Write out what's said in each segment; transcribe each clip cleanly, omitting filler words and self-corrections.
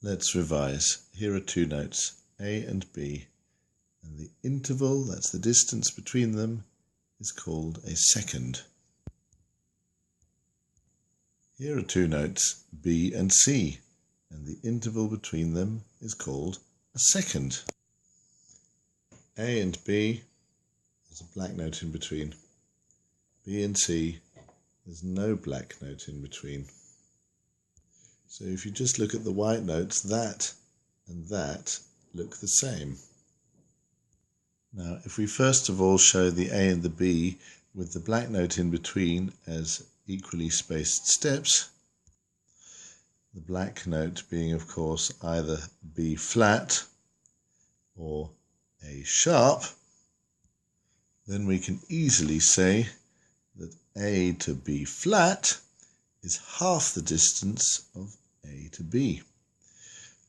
Let's revise. Here are two notes, A and B, and the interval, that's the distance between them, is called a second. Here are two notes, B and C, and the interval between them is called a second. A and B, there's a black note in between. B and C, there's no black note in between. So if you just look at the white notes, that and that look the same. Now, if we first of all show the A and the B with the black note in between as equally spaced steps, the black note being, of course, either B flat or A sharp, then we can easily say that A to B flat is half the distance of A to B.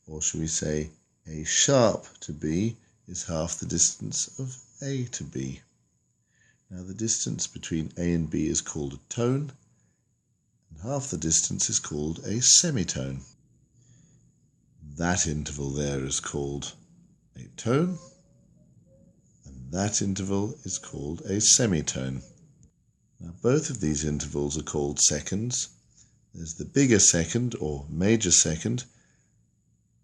Or should we say A sharp to B is half the distance of A to B. Now the distance between A and B is called a tone, and half the distance is called a semitone. That interval there is called a tone, and that interval is called a semitone. Now both of these intervals are called seconds. There's the bigger second or major second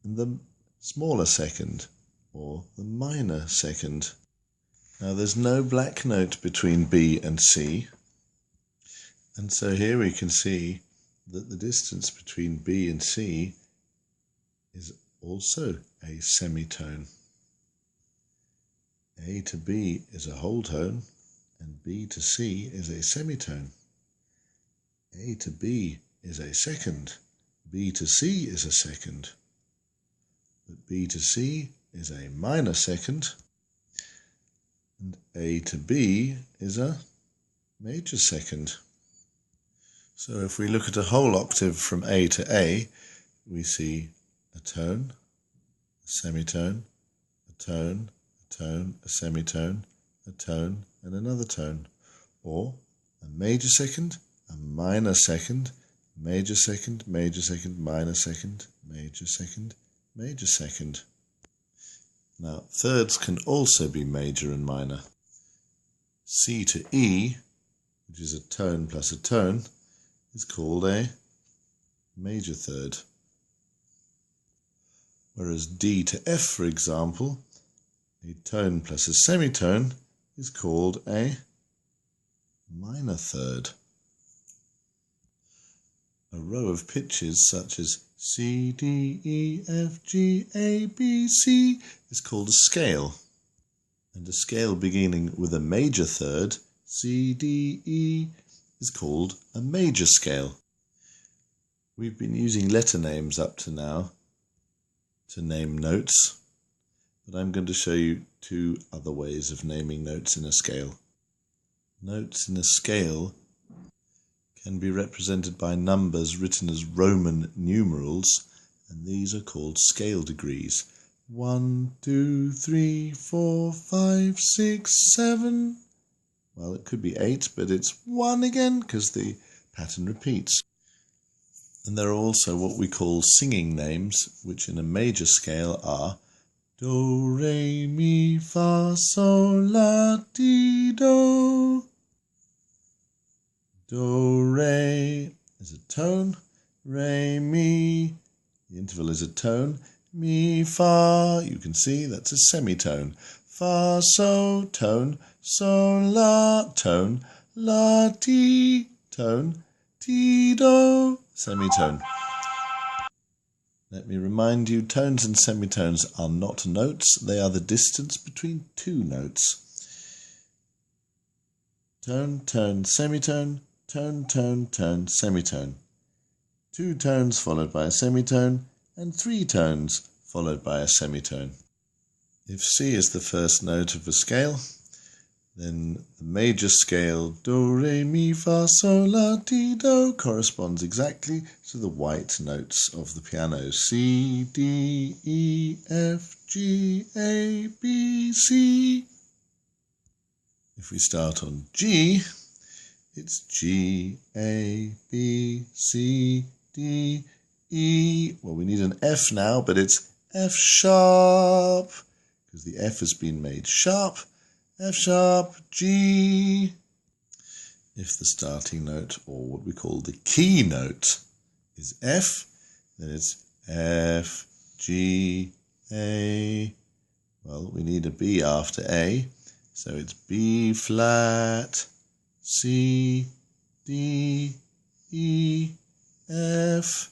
and the smaller second or the minor second. Now there's no black note between B and C, and so here we can see that the distance between B and C is also a semitone. A to B is a whole tone and B to C is a semitone. A to B is a second, B to C is a second, but B to C is a minor second, and A to B is a major second. So if we look at a whole octave from A to A, we see a tone, a semitone, a tone, a tone, a semitone, a tone, and another tone, or a major second, a minor second, major second, major second, minor second, major second, major second. Now, thirds can also be major and minor. C to E, which is a tone plus a tone, is called a major third. Whereas D to F, for example, a tone plus a semitone, is called a minor third. A row of pitches such as C, D, E, F, G, A, B, C is called a scale. And a scale beginning with a major third, C, D, E, is called a major scale. We've been using letter names up to now to name notes, but I'm going to show you two other ways of naming notes in a scale. Notes in a scale can be represented by numbers written as Roman numerals, and these are called scale degrees. 1, 2, 3, 4, 5, 6, 7. Well, it could be 8, but it's 1 again because the pattern repeats. And there are also what we call singing names, which in a major scale are Do, Re, Mi, Fa, Sol, La, Ti, Do. Do, Re is a tone, Re, Mi, the interval is a tone, Mi, Fa, you can see that's a semitone, Fa, So, tone, Sol, La, tone, La, Ti, tone, Ti, Do, semitone. Let me remind you, tones and semitones are not notes, they are the distance between two notes. Tone, tone, semitone, tone, tone, tone, semitone. 2 tones followed by a semitone, and 3 tones followed by a semitone. If C is the first note of a scale, then the major scale Do, Re, Mi, Fa, Sol, La, Ti, Do corresponds exactly to the white notes of the piano. C, D, E, F, G, A, B, C. If we start on G, it's G, A, B, C, D, E. Well, we need an F now, but it's F sharp, because the F has been made sharp. F sharp, G. If the starting note, or what we call the key note, is F, then it's F, G, A. Well, we need a B after A, so it's B flat, C, D, E, F.